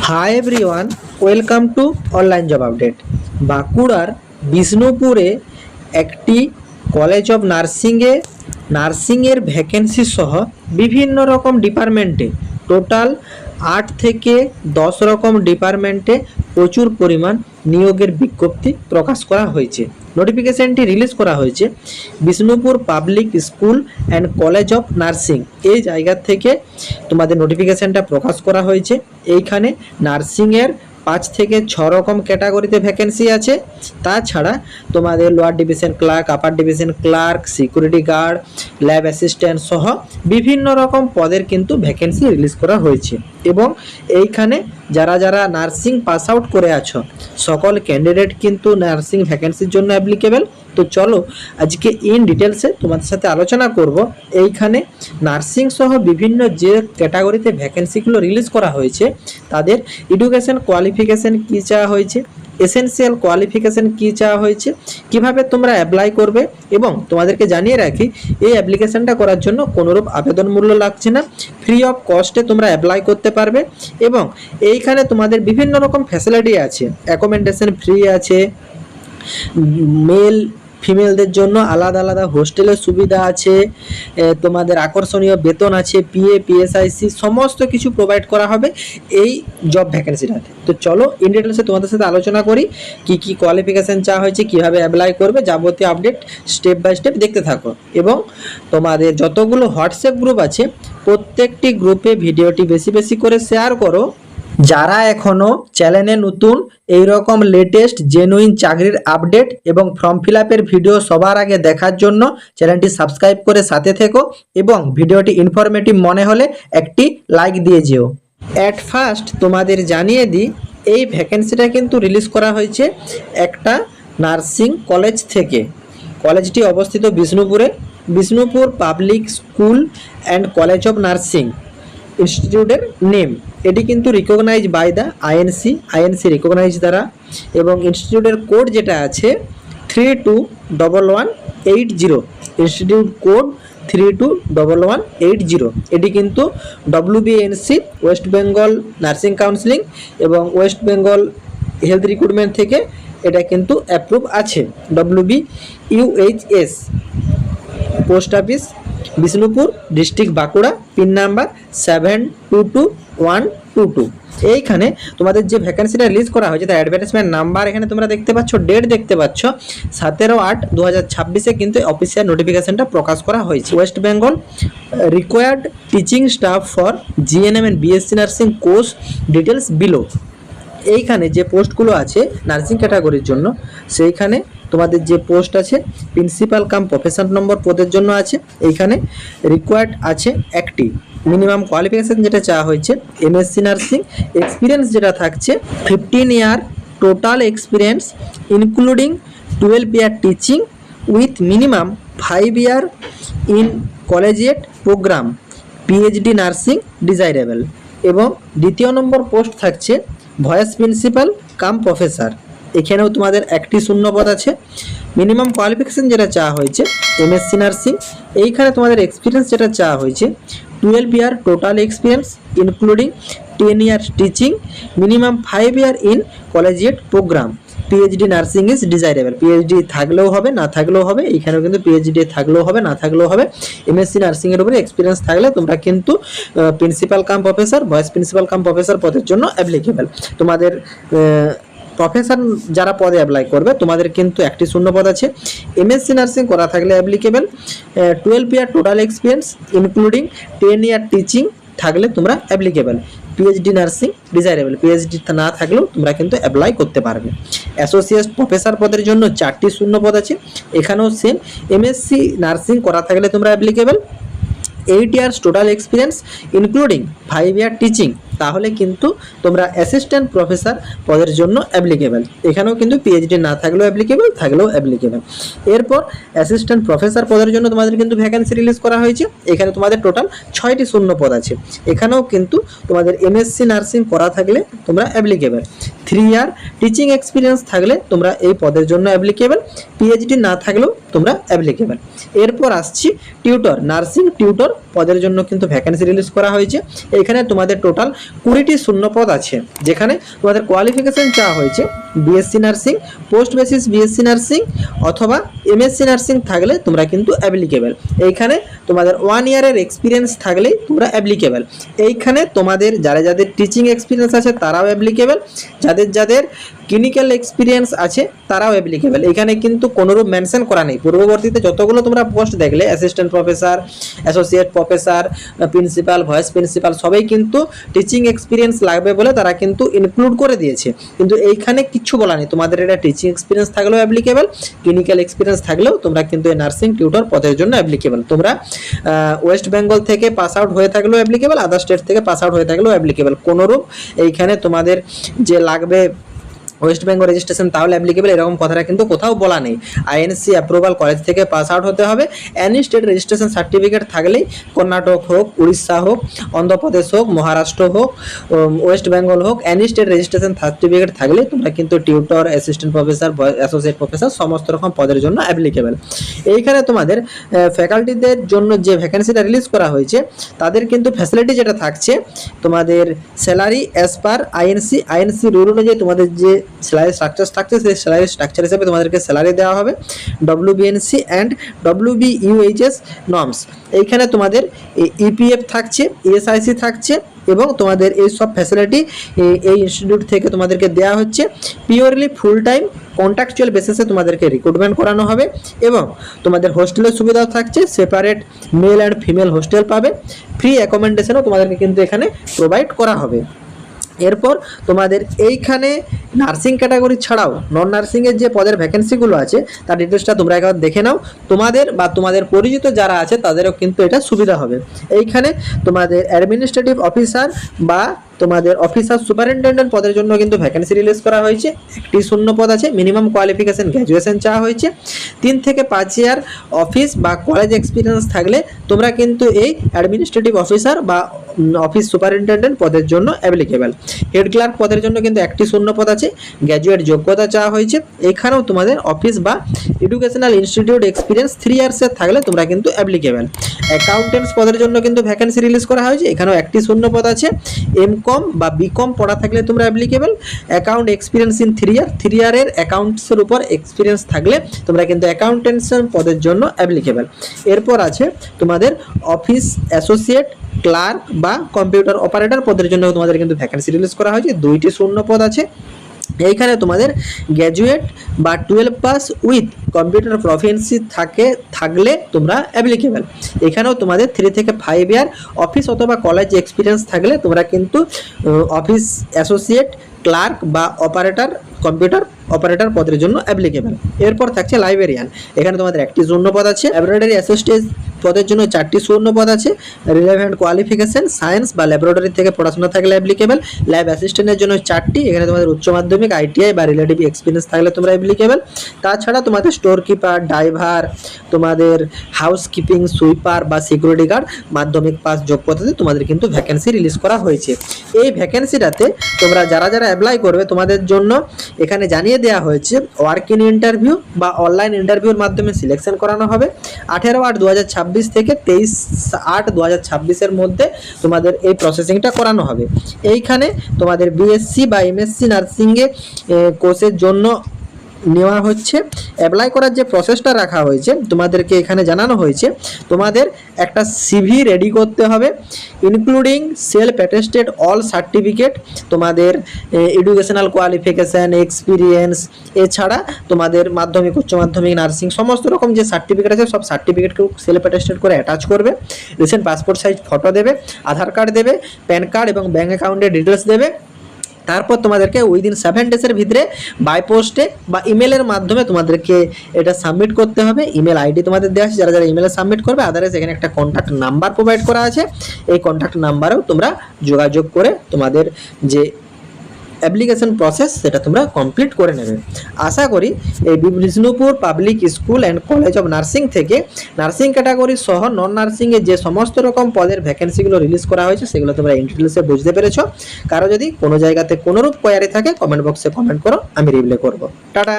Hi everyone, welcome to online job update. বাঁকুড়ার বিষ্ণুপুরে একটি কলেজ অফ নার্সিংয়ের ভ্যাকেন্সি সহ বিভিন্ন রকম ডিপার্টমেন্টে টোটাল 8 থেকে 10 রকম ডিপার্টমেন্টে প্রচুর পরিমাণ নিয়োগের বিজ্ঞপ্তি প্রকাশ করা হয়েছে। নোটিফিকেশনটি রিলিজ করা হয়েছে Bishnupur public school and college of nursing এই জায়গা থেকে তোমাদের নোটিফিকেশনটা প্রকাশ করা হয়েছে। এইখানে নার্সিংয়ের 5 থেকে 6 রকম ক্যাটাগরিতে ভ্যাকেন্সি আছে। তাছাড়া তোমাদের lower division clerk, upper division clerk, security guard, lab assistant সহ বিভিন্ন রকম পদের কিন্তু ভ্যাকেন্সি রিলিজ করা হয়েছে। এবং এইখানে যারা যারা নার্সিং পাস আউট করে আছো সকল ক্যান্ডিডেট কিন্তু নার্সিং ভ্যাকেন্সির জন্য অ্যাপ্লিকেবল। তো চলো আজকে ইন ডিটেলসে তোমাদের সাথে আলোচনা করব এইখানে নার্সিং সহ বিভিন্ন যে ক্যাটাগরিতে ভ্যাকেন্সিগুলো রিলিজ করা হয়েছে তাদের এডুকেশন কোয়ালিফিকেশন কী চাওয়া হয়েছে, এসেনশিয়াল কোয়ালিফিকেশন কী চাওয়া হয়েছে, কিভাবে তোমরা অ্যাপ্লাই করবে। এবং তোমাদেরকে জানিয়ে রাখি এই অ্যাপ্লিকেশনটা করার জন্য কোনোরূপ আবেদন মূল্য লাগছে না, ফ্রি অফ কস্টে তোমরা অ্যাপ্লাই করতে পারবে। এবং এইখানে তোমাদের বিভিন্ন রকম ফ্যাসিলিটি আছে, অ্যাকোমোডেশন ফ্রি আছে, মেল ফিমেলদের জন্য আলাদা আলাদা হোস্টেলের সুবিধা আছে, তোমাদের আকর্ষণীয় বেতন আছে, পিএ পিএসআইসি সমস্ত কিছু প্রোভাইড করা হবে এই জব ভ্যাকেন্সিটাতে। তো চলো ইন ডিটেলসে তোমাদের সাথে আলোচনা করি কি কি কোয়ালিফিকেশান চাওয়া হয়েছে, কীভাবে অ্যাপ্লাই করবে, যাবতীয় আপডেট স্টেপ বাই স্টেপ দেখতে থাকো। এবং তোমাদের যতগুলো হোয়াটসঅ্যাপ গ্রুপ আছে প্রত্যেকটি গ্রুপে ভিডিওটি বেশি বেশি করে শেয়ার করো। যারা এখনও চ্যানেলে নতুন এই রকম লেটেস্ট জেনুইন চাকরির আপডেট এবং ফর্ম ফিল আপের ভিডিও সবার আগে দেখার জন্য চ্যানেলটি সাবস্ক্রাইব করে সাথে থেকো এবং ভিডিওটি ইনফরমেটিভ মনে হলে একটি লাইক দিয়ে যেও। অ্যাট ফার্স্ট তোমাদের জানিয়ে দিই এই ভ্যাকেন্সিটা কিন্তু রিলিজ করা হয়েছে একটা নার্সিং কলেজ থেকে। কলেজটি অবস্থিত Bishnupur public school and college of nursing ইনস্টিটিউটের নেম। এটি কিন্তু recognise by the INC recognise দ্বারা। এবং ইনস্টিটিউটের কোড যেটা আছে 321180, ইনস্টিটিউট কোড 321180। এটি কিন্তু WBNC West Bengal nursing counselling এবং ওয়েস্ট বেঙ্গল হেলথ রিক্রুটমেন্ট থেকে এটা কিন্তু অ্যাপ্রুভ আছে। WBUHS, post office Bishnupur, district Bankura, pin number 722122। এইখানে তোমাদের যে ভ্যাকেন্সিটা রিলিজ করা হয়েছে তার অ্যাডভার্টাইজমেন্ট নাম্বার এখানে তোমরা দেখতে পাচ্ছ, ডেট দেখতে পাচ্ছ 17/8/2026 কিন্তু অফিসিয়াল নোটিফিকেশনটা প্রকাশ করা হয়েছে। West Bengal required teaching staff for GNM and BSc nursing course details below. এইখানে যে পোস্টগুলো আছে নার্সিং ক্যাটাগরির জন্য সেইখানে তোমাদের যে পোস্ট আছে প্রিন্সিপাল কাম প্রফেসর নম্বর পদের জন্য আছে। এইখানে রিকোয়ার্ড আছে একটি, মিনিমাম কোয়ালিফিকেশান যেটা চাওয়া হয়েছে এমএসসি নার্সিং, এক্সপিরিয়েন্স যেটা থাকছে 15 year total experience including 12 year teaching with minimum 5 year in collegiate program, PhD nursing desirable. এবং দ্বিতীয় নম্বর পোস্ট থাকছে ভয়েস প্রিন্সিপাল কাম প্রফেসর। এখানেও তোমাদের একটি শূন্যপদ আছে। মিনিমাম কোয়ালিফিকেশান যেটা চাওয়া হয়েছে এমএসসি নার্সিং। এইখানে তোমাদের এক্সপিরিয়েন্স যেটা চাওয়া হয়েছে 12 year total experience including 10 year teaching, minimum 5 year in collegiate program, PhD nursing is desirable. PhD থাকলেও হবে না থাকলেও হবে, এইখানেও কিন্তু পিএইচডি থাকলেও হবে না থাকলেও হবে। এমএসসি নার্সিংয়ের উপরে এক্সপিরিয়েন্স থাকলে তোমরা কিন্তু principal cum professor, voice principal cum professor পদের জন্য অ্যাপ্লিকেবল। তোমাদের প্রফেসর যারা পদে অ্যাপ্লাই করবে তোমাদের কিন্তু একটি শূন্যপদ আছে। এমএসসি নার্সিং করা থাকলে applicable, 12 year total experience including 10 year teaching থাকলে তোমরা applicable, PhD nursing desirable. PhD না থাকলেও তোমরা কিন্তু অ্যাপ্লাই করতে পারবে। অ্যাসোসিয়েট প্রফেসর পদের জন্য 4টি শূন্যপদ আছে। এখানেও সেম, এমএসসি নার্সিং করা থাকলে তোমরা applicable, 8 years total experience including 5 ইয়ার টিচিং তাহলে কিন্তু তোমরা অ্যাসিস্ট্যান্ট প্রফেসর পদের জন্য অ্যাপ্লিকেবল। এখানেও কিন্তু পিএইচডি না থাকলেও অ্যাপ্লিকেবল, থাকলেও অ্যাপ্লিকেবল। এরপর অ্যাসিস্ট্যান্ট প্রফেসর পদের জন্য তোমাদের কিন্তু ভ্যাকেন্সি রিলিজ করা হয়েছে। এখানে তোমাদের টোটাল 6টি শূন্যপদ আছে। এখানেও কিন্তু তোমাদের এমএসসি নার্সিং করা থাকলে তোমরা অ্যাপ্লিকেবল। 3 ইয়ার টিচিং এক্সপিরিয়েন্স থাকলে তোমরা এই পদের জন্য অ্যাপ্লিকেবল, পিএইচডি না থাকলেও তোমরা অ্যাপ্লিকেবল। এরপর আসছি টিউটর, নার্সিং টিউটর পদের জন্য কিন্তু ভ্যাকেন্সি রিলিজ করা হয়েছে। এখানে তোমাদের টোটাল 20টি শূন্য পদ আছে, যেখানে তোমাদের কোয়ালিফিকেশন চাওয়া হয়েছে BSc nursing, post basis BSc nursing অথবা এমএসসি নার্সিং থাকলে তোমরা কিন্তু অ্যাপ্লিকেবল। এইখানে তোমাদের 1 ইয়ারের এক্সপিরিয়েন্স থাকলেই তোমরা অ্যাপ্লিকেবল। এইখানে তোমাদের যাদের টিচিং এক্সপিরিয়েন্স আছে তারাও অ্যাপ্লিকেবল, যাদের ক্লিনিক্যাল এক্সপিরিয়েন্স আছে তারাও অ্যাপ্লিকেবল। এখানে কিন্তু কোনোরূপ মেনশন করা নেই। পূর্ববর্তীতে যতগুলো তোমরা পোস্ট দেখলে assistant professor, associate professor, principal, vice principal সবাই কিন্তু টিচিং এক্সপিরিয়েন্স লাগবে বলে তারা কিন্তু ইনক্লুড করে দিয়েছে, কিন্তু এইখানে কিচ্ছু বলা নেই। তোমাদের এটা টিচিং এক্সপিরিয়েন্স থাকলেও অ্যাপ্লিকেবল, ক্লিনিক্যাল এক্সপিরিয়েন্স থাকলেও তোমরা কিন্তু এই নার্সিং টিউটর পদের জন্য অ্যাপ্লিকেবল। তোমরা ওয়েস্ট বেঙ্গল থেকে পাস আউট হয়ে থাকলেও অ্যাপ্লিকেবল, আদার স্টেট থেকে পাস আউট হয়ে থাকলেও অ্যাপ্লিকেবল। কোনোরূপ এইখানে তোমাদের যে লাগবে ওয়েস্ট বেঙ্গল রেজিস্ট্রেশন তাহলে অ্যাপ্লিকেবল এরকম কথাটা কিন্তু কোথাও বলা নেই। আইএনসি অ্যাপ্রুভাল কলেজ থেকে পাস আউট হতে হবে, অ্যানি স্টেট রেজিস্ট্রেশন সার্টিফিকেট থাকলেই, কর্ণাটক হোক, উড়িষ্যা হোক, অন্ধ্রপ্রদেশ হোক, মহারাষ্ট্র হোক, ওয়েস্ট বেঙ্গল হোক, অ্যানি স্টেট রেজিস্ট্রেশন সার্টিফিকেট থাকলে তোমরা কিন্তু tutor, assistant professor, associate professor সমস্ত রকম পদের জন্য অ্যাপ্লিকেবল। এইখানে তোমাদের ফ্যাকাল্টিদের জন্য যে ভ্যাকেন্সিটা রিলিজ করা হয়েছে তাদের কিন্তু ফ্যাসিলিটি যেটা থাকছে, তোমাদের salary as per INC rule অনুযায়ী তোমাদের যে স্যালারি স্ট্রাকচার থাকছে সেই স্যালারি স্ট্রাকচার হিসেবে তোমাদেরকে স্যালারি দেওয়া হবে ডব্লিউবিএনসি অ্যান্ড ডব্লিউবিইউএইচএস নর্মস। এইখানে তোমাদের ইপিএফ থাকছে, ইএসআইসি থাকছে এবং তোমাদের এই সব ফ্যাসিলিটি এই ইনস্টিটিউট থেকে তোমাদেরকে দেওয়া হচ্ছে। পিওরলি ফুল টাইম কন্ট্রাকচুয়াল বেসিসে তোমাদেরকে রিক্রুটমেন্ট করানো হবে এবং তোমাদের হোস্টেলের সুবিধাও থাকছে, separate male and female hostel পাবে, ফ্রি অ্যাকোমোডেশনও তোমাদেরকে কিন্তু এখানে প্রোভাইড করা হবে। এরপর তোমাদের এইখানে নার্সিং ক্যাটাগরি ছাড়াও নন নার্সিংয়ের যে পদের ভ্যাকেন্সিগুলো আছে তার ডিটেলসটা তোমরা একবার দেখে নাও। তোমাদের বা তোমাদের পরিচিত যারা আছে তাদেরও কিন্তু এটা সুবিধা হবে। এইখানে তোমাদের অ্যাডমিনিস্ট্রেটিভ অফিসার বা তোমাদের অফিসার সুপারিনটেন্ডেন্ট পদের জন্য কিন্তু ভ্যাকেন্সি রিলিজ করা হয়েছে। একটি শূন্য পদ আছে, মিনিমাম কোয়ালিফিকেশন গ্র্যাজুয়েশন চাওয়া হয়েছে। 3 থেকে 5 ইয়ার অফিস বা কলেজ এক্সপিরিয়েন্স থাকলে তোমরা কিন্তু এই অ্যাডমিনিস্ট্রেটিভ অফিসার বা অফিস সুপারিনটেন্ডেন্ট পদের জন্য অ্যাপ্লিকেবল। হেড ক্লার্ক পদের জন্য কিন্তু একটি শূন্য পদ আছে, গ্র্যাজুয়েট যোগ্যতা চাওয়া হয়েছে। এখানেও তোমাদের অফিস বা এডুকেশনাল ইনস্টিটিউট এক্সপিরিয়েন্স 3 ইয়ার্সের থাকলে তোমরা কিন্তু অ্যাপ্লিকেবল। অ্যাকাউন্টেন্টস পদের জন্য কিন্তু ভ্যাকেন্সি রিলিজ করা হয়েছে, এখানেও একটি শূন্য পদ আছে। এমকম বা বিকম পড়া থাকলে তোমরা অ্যাপ্লিকেবল। অ্যাকাউন্ট এক্সপিরিয়েন্স ইন 3 ইয়ারের অ্যাকাউন্টসের উপর এক্সপিরিয়েন্স থাকলে তোমরা কিন্তু অ্যাকাউন্টেন্টস পদের জন্য অ্যাপ্লিকেবল। এরপর আছে তোমাদের অফিস অ্যাসোসিয়েট, ক্লার্ক বা কম্পিউটার অপারেটর পদের জন্য তোমাদের কিন্তু ভ্যাকেন্সি রিলিজ করা হয়েছে, 2টি শূন্য পদ আছে। এইখানে তোমাদের গ্র্যাজুয়েট বা 12 পাস উইথ কম্পিউটার প্রফিসিয়েন্সি থাকলে তোমরা অ্যাপ্লিকেবল। এখানেও তোমাদের 3 থেকে 5 ইয়ার অফিস অথবা কলেজ এক্সপিরিয়েন্স থাকলে তোমরা কিন্তু অফিস অ্যাসোসিয়েট, ক্লার্ক বা অপারেটর, কম্পিউটার অপারেটর পদের জন্য অ্যাপ্লিকেবল। এরপর থাকছে লাইব্রেরিয়ান, এখানে তোমাদের একটি শূন্য পদ আছে। ল্যাবরেটরি অ্যাসিস্ট্যান্ট পদের জন্য 4টি শূন্য পদ আছে। রিলেভেন্ট কোয়ালিফিকেশন সায়েন্স বা ল্যাবরেটরি থেকে পড়াশোনা থাকলে অ্যাপ্লিকেবল। ল্যাব অ্যাসিস্ট্যান্টের জন্য 4টি, এখানে তোমাদের উচ্চ মাধ্যমিক, আইটিআই বা রিলেটিভ এক্সপিরিয়েন্স থাকলে তোমরা অ্যাপ্লিকেবল। তাছাড়া তোমাদের স্টোর কিপার, ড্রাইভার, তোমাদের হাউসকিপিং, সুইপার বা সিকিউরিটি গার্ড মাধ্যমিক পাস যোগ্যতাতে তোমাদের কিন্তু ভ্যাকেন্সি রিলিজ করা হয়েছে। এই ভ্যাকেন্সিটাতে তোমরা যারা অ্যাপ্লাই করবে তোমাদের জন্য এখানে জানিয়ে দেওয়া হয়েছে ওয়ার্ক ইন ইন্টারভিউ বা অনলাইন ইন্টারভিউর মাধ্যমে সিলেকশন করানো হবে। 18/8/2026 থেকে 23/8/2026 মধ্যে তোমাদের এই প্রসেসিংটা করানো হবে। এইখানে তোমাদের বিএসসি বা এমএসসি নার্সিংয়ে কোর্সের জন্য নেওয়া হচ্ছে। অ্যাপ্লাই করার যে প্রসেসটা রাখা হয়েছে তোমাদেরকে এখানে জানানো হয়েছে, তোমাদের একটা সিভি রেডি করতে হবে including self attested all certificate, তোমাদের এডুকেশনাল কোয়ালিফিকেশান, এক্সপিরিয়েন্স, এছাড়া তোমাদের মাধ্যমিক, উচ্চ মাধ্যমিক, নার্সিং সমস্ত রকম যে সার্টিফিকেট আছে সব সার্টিফিকেটকেও সেলফ অ্যাটেস্টেড করে অ্যাটাচ করবে। রিসেন্ট পাসপোর্ট সাইজ ফটো দেবে, আধার কার্ড দেবে, প্যান কার্ড এবং ব্যাঙ্ক অ্যাকাউন্টের ডিটেলস দেবে। তারপর তোমাদেরকে উইদিন 7 ডেজের ভিতরে বাই পোস্টে বা ইমেলের মাধ্যমে তোমাদেরকে এটা সাবমিট করতে হবে। ইমেল আইডি তোমাদের দেওয়া আছে, যারা ইমেলে সাবমিট করবে। আদারওয়াইজ এখানে একটা কন্ট্যাক্ট নাম্বার প্রোভাইড করা আছে, এই কন্ট্যাক্ট নাম্বারেও তোমরা যোগাযোগ করে তোমাদের যে অ্যাপ্লিকেশন প্রসেস সেটা তোমরা কমপ্লিট করে নেবে। আশা করি এই Bishnupur public school and college of nursing থেকে নার্সিং ক্যাটাগরি সহ নন নার্সিংয়ে যে সমস্ত রকম পদের ভ্যাকেন্সিগুলো রিলিজ করা হয়েছে সেগুলো তোমরা ইন ডিটেলসে বুঝতে পেরেছো। কারো যদি কোনো জায়গাতে কোনোরূপ কোয়ারি থাকে কমেন্ট বক্সে কমেন্ট করো, আমি রিপ্লাই করবো। টাটা।